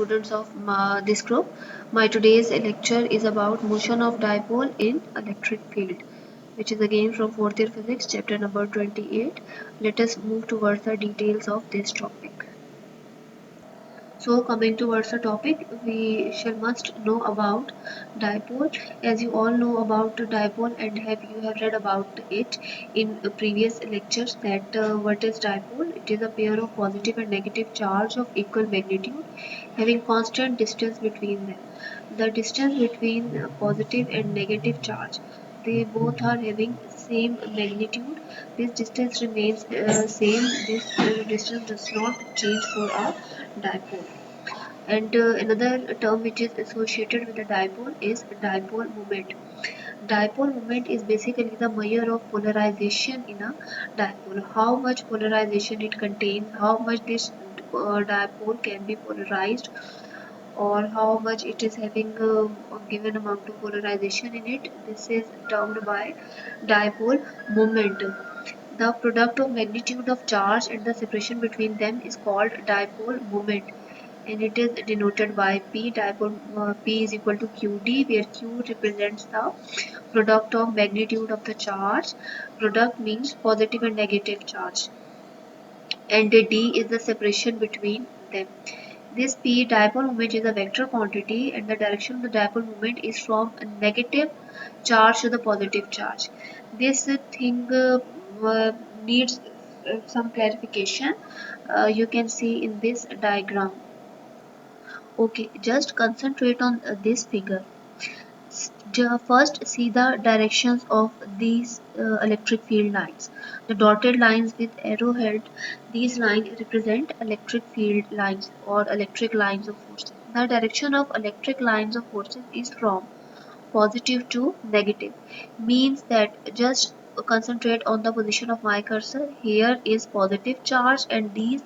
Students of this group. My today's lecture is about motion of dipole in electric field, which is again from fourth year physics, chapter number 28. Let us move towards the details of this topic. So coming towards the topic, we shall must know about dipole. As you all know about dipole and you have read about it in previous lectures that what is dipole? It is a pair of positive and negative charge of equal magnitude having constant distance between them. The distance between positive and negative charge, they both are having same magnitude. This distance remains same. This distance does not change for a dipole. And another term which is associated with the dipole is dipole moment. Dipole moment is basically the measure of polarization in a dipole. How much polarization it contains, how much this dipole can be polarized, or how much it is having a given amount of polarization in it. This is termed by dipole moment. The product of magnitude of charge and the separation between them is called dipole moment, and it is denoted by P. Dipole P is equal to QD, where Q represents the product of magnitude of the charge. Product means positive and negative charge, and D is the separation between them. This P dipole moment is a vector quantity, and the direction of the dipole moment is from a negative charge to the positive charge. This thing needs some clarification. You can see in this diagram. Okay, just concentrate on this figure. First, see the directions of these electric field lines. The dotted lines with arrowhead, these lines represent electric field lines or electric lines of forces. The direction of electric lines of forces is from positive to negative. Means that just concentrate on the position of my cursor. Here is positive charge, and these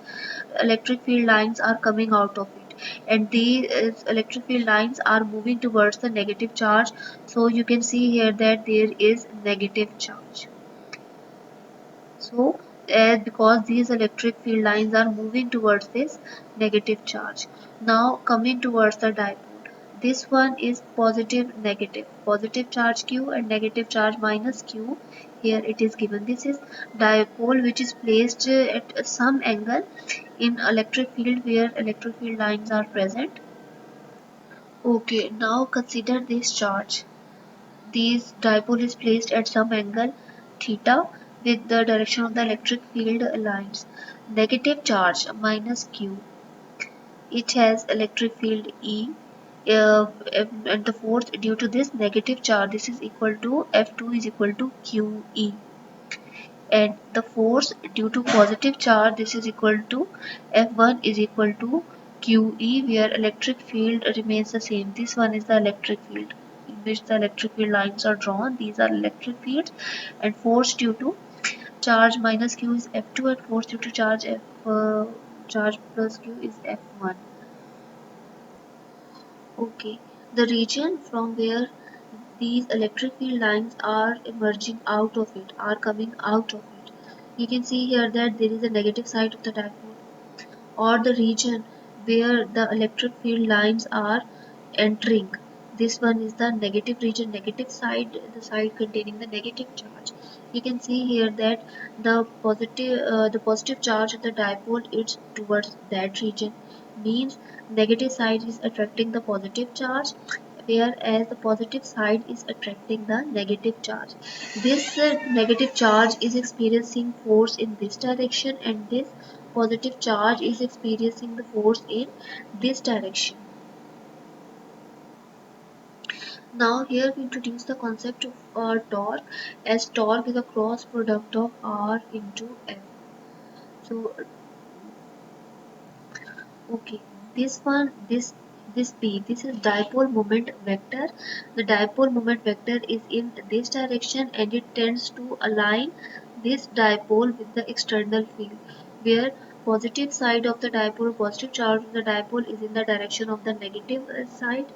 electric field lines are coming out of it, and these electric field lines are moving towards the negative charge. So you can see here that there is negative charge. So because these electric field lines are moving towards this negative charge. Now coming towards the dipole, this one is positive negative, positive charge Q and negative charge minus Q. Here it is given, this is dipole which is placed at some angle in electric field where electric field lines are present. Okay, now consider this charge. This dipole is placed at some angle theta with the direction of the electric field lines. Negative charge minus Q. It has electric field E. And the force due to this negative charge, this is equal to F2 is equal to QE. And the force due to positive charge, this is equal to F1 is equal to QE, where electric field remains the same. This one is the electric field in which the electric field lines are drawn. These are electric fields, and force due to charge minus Q is F2, and force due to charge plus Q is F1. Okay, the region from where these electric field lines are emerging out of it, are coming out of it. You can see here that there is a negative side of the dipole, or the region where the electric field lines are entering. This one is the negative region, negative side, the side containing the negative charge. You can see here that the positive charge of the dipole is towards that region. Means negative side is attracting the positive charge, whereas the positive side is attracting the negative charge. This negative charge is experiencing force in this direction, and this positive charge is experiencing the force in this direction. Now here we introduce the concept of torque, as torque is a cross product of R into F. So okay, this P, this is dipole moment vector. The dipole moment vector is in this direction, and it tends to align this dipole with the external field, where positive side of the dipole, positive charge of the dipole is in the direction of the negative side,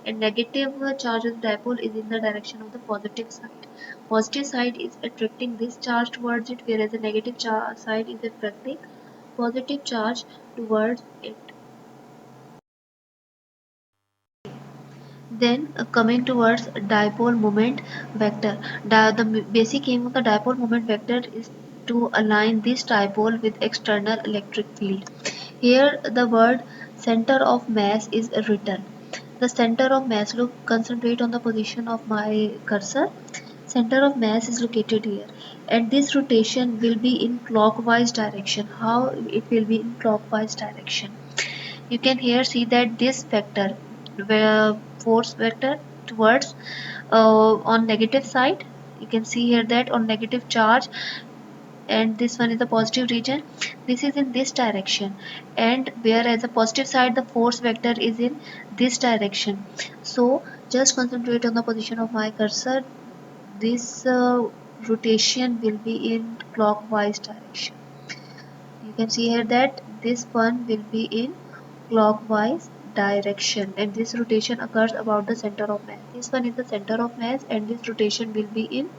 and negative charge of the dipole is in the direction of the positive side. Positive side is attracting this charge towards it, whereas the negative side is attracting positive charge towards it. Then coming towards dipole moment vector. The basic aim of the dipole moment vector is to align this dipole with external electric field. Here the word center of mass is written. The center of mass, look, concentrate on the position of my cursor. Center of mass is located here, and this rotation will be in clockwise direction. How it will be in clockwise direction? You can here see that this vector, where force vector towards on negative side, you can see here that on negative charge, and this one is the positive region. This is in this direction, and whereas the positive side the force vector is in this direction. So just concentrate on the position of my cursor. This rotation will be in clockwise direction. You can see here that this one will be in clockwise direction, and this rotation occurs about the center of mass. This one is the center of mass, and this rotation will be in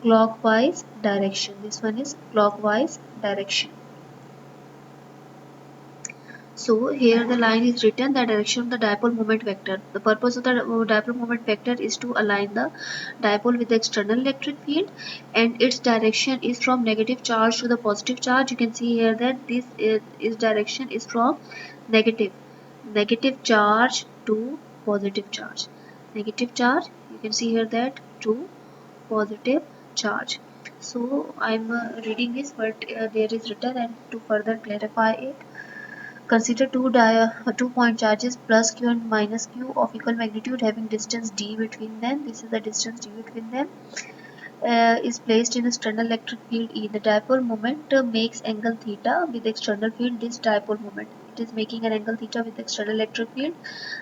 clockwise direction. This one is clockwise direction. So here the line is written the direction of the dipole moment vector. The purpose of the dipole moment vector is to align the dipole with the external electric field, and its direction is from negative charge to the positive charge. You can see here that this is direction is from negative negative charge to positive charge. Negative charge, you can see here that to positive charge. So I'm reading this, but there is written, and to further clarify it, consider two-point charges plus q and minus q of equal magnitude having distance d between them. This is the distance d between them. Is placed in external electric field E. The dipole moment makes angle theta with external field. This dipole moment, it is making an angle theta with external electric field.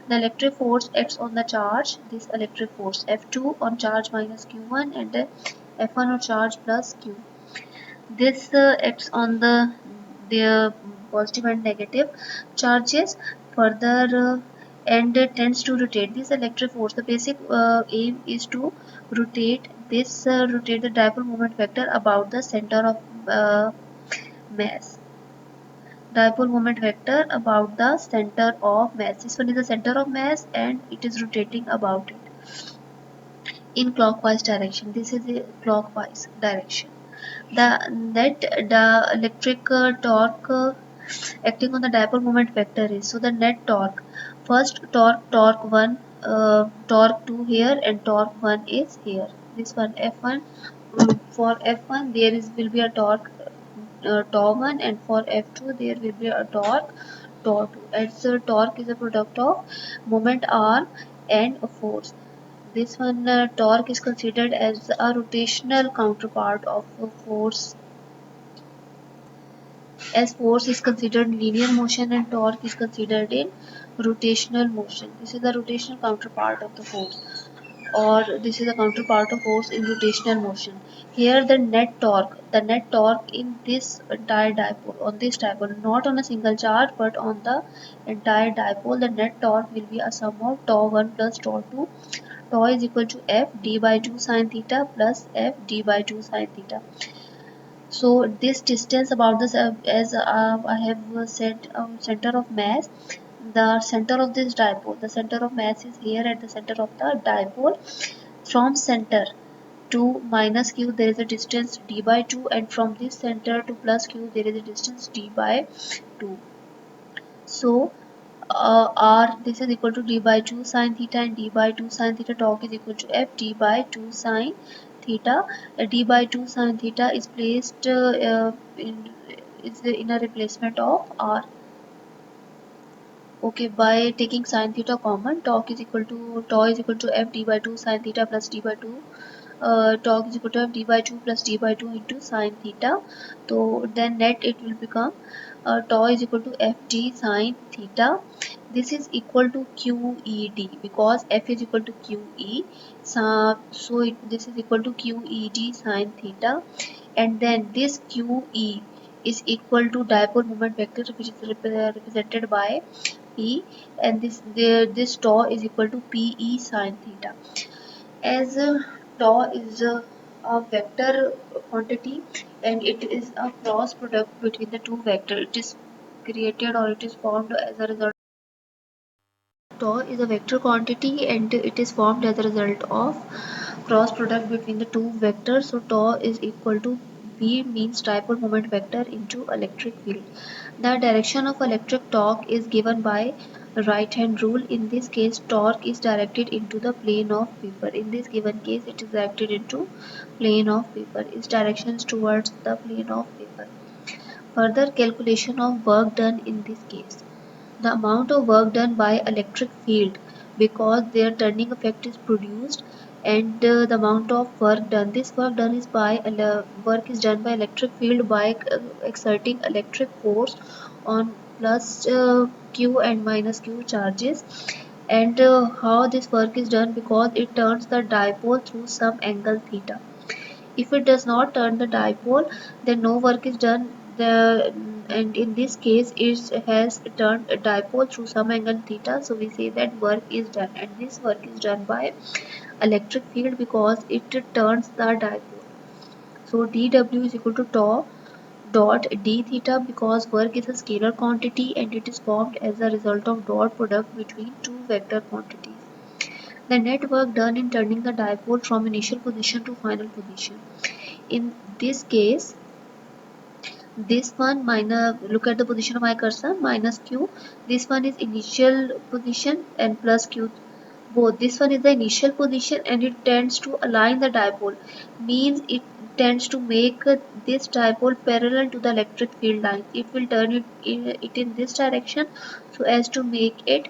The electric force acts on the charge. This electric force F2 on charge minus Q1, and F1 on charge plus Q. This acts on the positive and negative charges further, and tends to rotate this electric force. The basic aim is to rotate the dipole moment vector about the center of mass. Dipole moment vector about the center of mass. This one is the center of mass, and it is rotating about it in clockwise direction. This is the clockwise direction. The electric torque acting on the dipole moment vector is, so the net torque, first torque 1, torque 2 here, and torque 1 is here. This one F1, for F1 there is will be a torque tau 1, and for F2 there will be a torque tau 2. As torque is a product of moment R and force. This one torque is considered as a rotational counterpart of force, as force is considered linear motion and torque is considered in rotational motion. This is the rotational counterpart of the force, or this is the counterpart of force in rotational motion. Here the net torque in this entire dipole, on this dipole, not on a single charge but on the entire dipole, the net torque will be a sum of tau 1 plus tau 2. Tau is equal to F d by 2 sine theta plus F d by 2 sine theta. So this distance about this, as I have said, center of mass, the center of this dipole, the center of mass is here at the center of the dipole. From center to minus q there is a distance d by 2, and from this center to plus q there is a distance d by 2. So r, this is equal to d by 2 sine theta, and d by 2 sine theta torque is equal to f d by 2 sine theta. D by 2 sine theta is placed in a replacement of r. Okay, by taking sine theta common, tau is equal to f d by 2 sine theta plus d by 2. Torque is equal to f d by 2 plus d by 2 into sine theta. So then net it will become tau is equal to f d sine theta. This is equal to QED because f is equal to QE. This is equal to QED sine theta, and then this QE is equal to dipole moment vector, which is represented by P, and this tau is equal to PE sine theta. As tau is a vector quantity, and it is a cross product between the two vectors. It is created, or it is formed as a result Tau is a vector quantity and it is formed as a result of cross product between the two vectors. So tau is equal to V means dipole moment vector into electric field. The direction of electric torque is given by right hand rule. In this case, torque is directed into the plane of paper. In this given case, it is directed into plane of paper. Its direction is towards the plane of paper. Further calculation of work done in this case. The amount of work done by electric field, because their turning effect is produced, and the amount of work done. This work done is by work is done by electric field by exerting electric force on plus q and minus q charges. And how this work is done, because it turns the dipole through some angle theta. If it does not turn the dipole, then no work is done. And in this case, it has turned a dipole through some angle theta. So we say that work is done, and this work is done by electric field because it turns the dipole. So dW is equal to tau dot d theta, because work is a scalar quantity and it is formed as a result of dot product between two vector quantities. The net work done in turning the dipole from initial position to final position. In this case, this one minus, look at the position of my cursor, minus q. This one is initial position and plus q. Both. This one is the initial position and it tends to align the dipole. Means it tends to make this dipole parallel to the electric field line. It will turn it in this direction so as to make it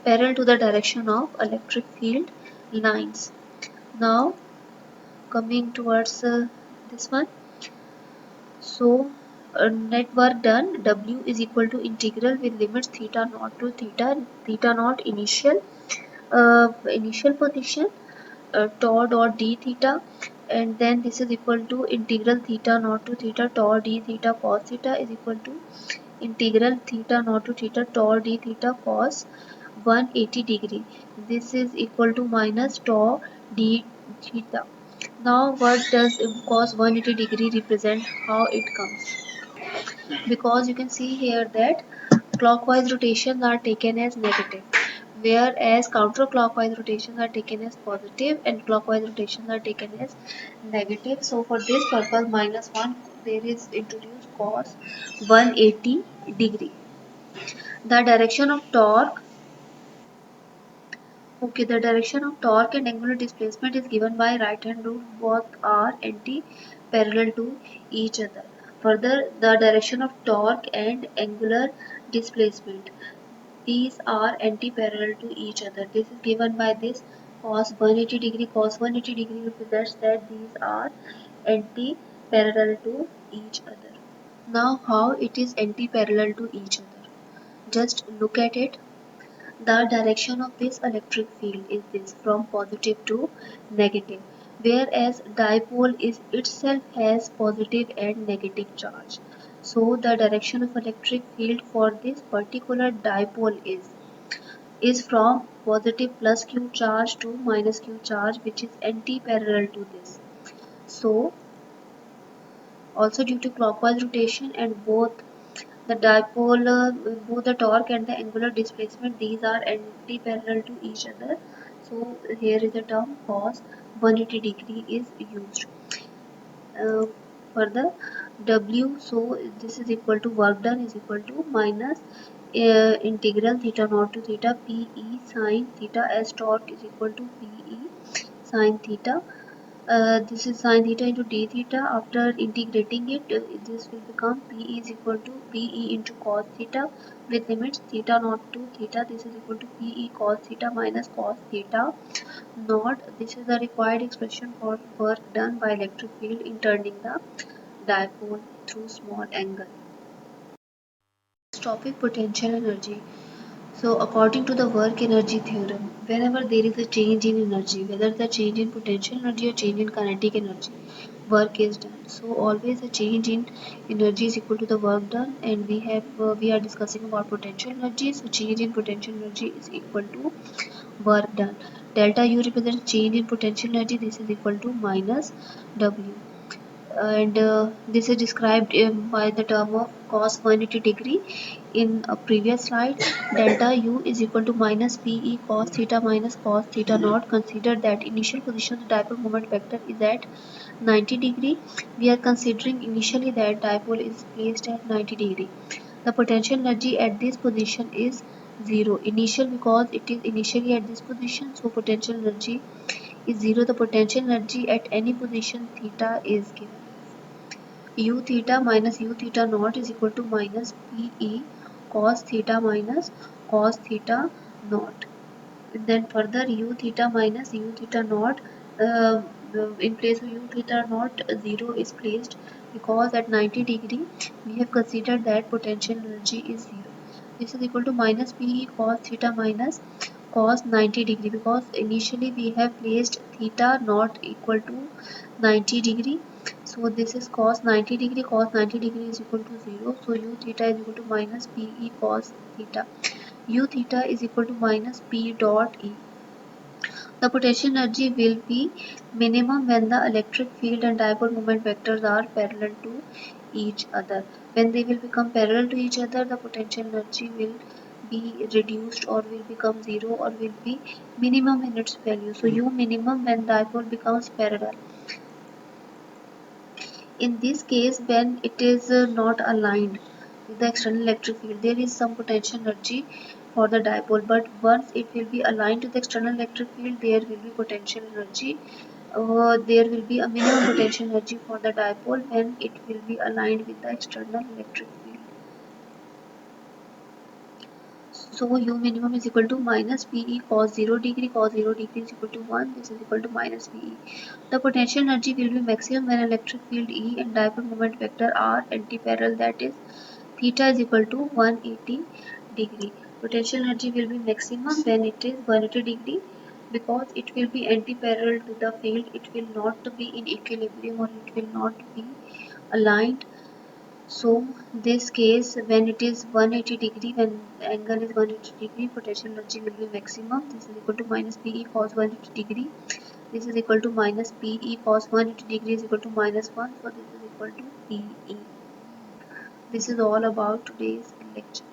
parallel to the direction of electric field lines. Now coming towards this one. So net work done, W is equal to integral with limits theta naught to theta naught initial position, tau dot d theta, and then this is equal to integral theta naught to theta tau d theta cos theta is equal to integral theta naught to theta tau d theta cos 180 degree. This is equal to minus tau d theta. Now what does cos 180 degree represent? How it comes? Because you can see here that clockwise rotations are taken as negative, whereas counterclockwise rotations are taken as positive and clockwise rotations are taken as negative. So for this purpose, minus 1, there is introduced cos 180 degree. The direction of torque, okay, the direction of torque and angular displacement is given by right hand rule. Both are anti-parallel to each other. Further, the direction of torque and angular displacement, these are anti-parallel to each other. This is given by this cos 180 degree. Cos 180 degree represents that these are anti-parallel to each other. Now how it is anti-parallel to each other? Just look at it. The direction of this electric field is this, from positive to negative, whereas dipole is itself has positive and negative charge. So the direction of electric field for this particular dipole is from positive plus q charge to minus q charge, which is anti-parallel to this. So also due to clockwise rotation and both the dipole, both the torque and the angular displacement, these are anti-parallel to each other. So here is the term cos 180 degree is used. Uh, Further, W, so this is equal to work done is equal to minus integral theta naught to theta Pe sine theta, as torque is equal to Pe sine theta. This is sine theta into d theta. After integrating it, this will become P is equal to Pe into cos theta with limits theta naught to theta. This is equal to Pe cos theta minus cos theta naught. This is the required expression for work done by electric field in turning the dipole through small angle. Next topic, potential energy. So according to the work energy theorem, whenever there is a change in energy, whether the change in potential energy or change in kinetic energy, work is done. So always a change in energy is equal to the work done, and we are discussing about potential energy. So change in potential energy is equal to work done. Delta U represents change in potential energy. This is equal to minus W. and this is described by the term of cos 180 degree in a previous slide. Delta u is equal to minus pe cos theta minus cos theta naught. Consider that initial position of the dipole moment vector is at 90 degree. We are considering initially that dipole is placed at 90 degree. The potential energy at this position is 0 initial, because it is initially at this position, so potential energy is 0. The potential energy at any position theta is given u theta minus u theta naught is equal to minus pe cos theta minus cos theta naught. Then further u theta minus u theta naught, uh, in place of u theta naught 0 is placed, because at 90 degree we have considered that potential energy is 0. This is equal to minus pe cos theta minus cos 90 degree, because initially we have placed theta not equal to 90 degree. So this is cos 90 degree. Cos 90 degree is equal to 0. So u theta is equal to minus pe cos theta. U theta is equal to minus p dot e. The potential energy will be minimum when the electric field and dipole moment vectors are parallel to each other. When they will become parallel to each other, the potential energy will be reduced or will become 0 or will be minimum in its value. So U minimum when dipole becomes parallel. In this case, when it is not aligned with the external electric field, there is some potential energy for the dipole, but once it will be aligned to the external electric field, there will be potential energy. There will be a minimum potential energy for the dipole when it will be aligned with the external electric field. So U minimum is equal to minus PE cos 0 degree. Cos 0 degree is equal to 1. This is equal to minus PE. The potential energy will be maximum when electric field E and dipole moment vector are antiparallel, that is theta is equal to 180 degree. Potential energy will be maximum when it is 180 degree, because it will be antiparallel to the field. It will not be in equilibrium, or it will not be aligned. So this case, when it is 180 degree, when the angle is 180 degree, potential energy will be maximum. This is equal to minus PE cos 180 degree. This is equal to minus PE cos 180 degree is equal to minus 1. So this is equal to PE. This is all about today's lecture.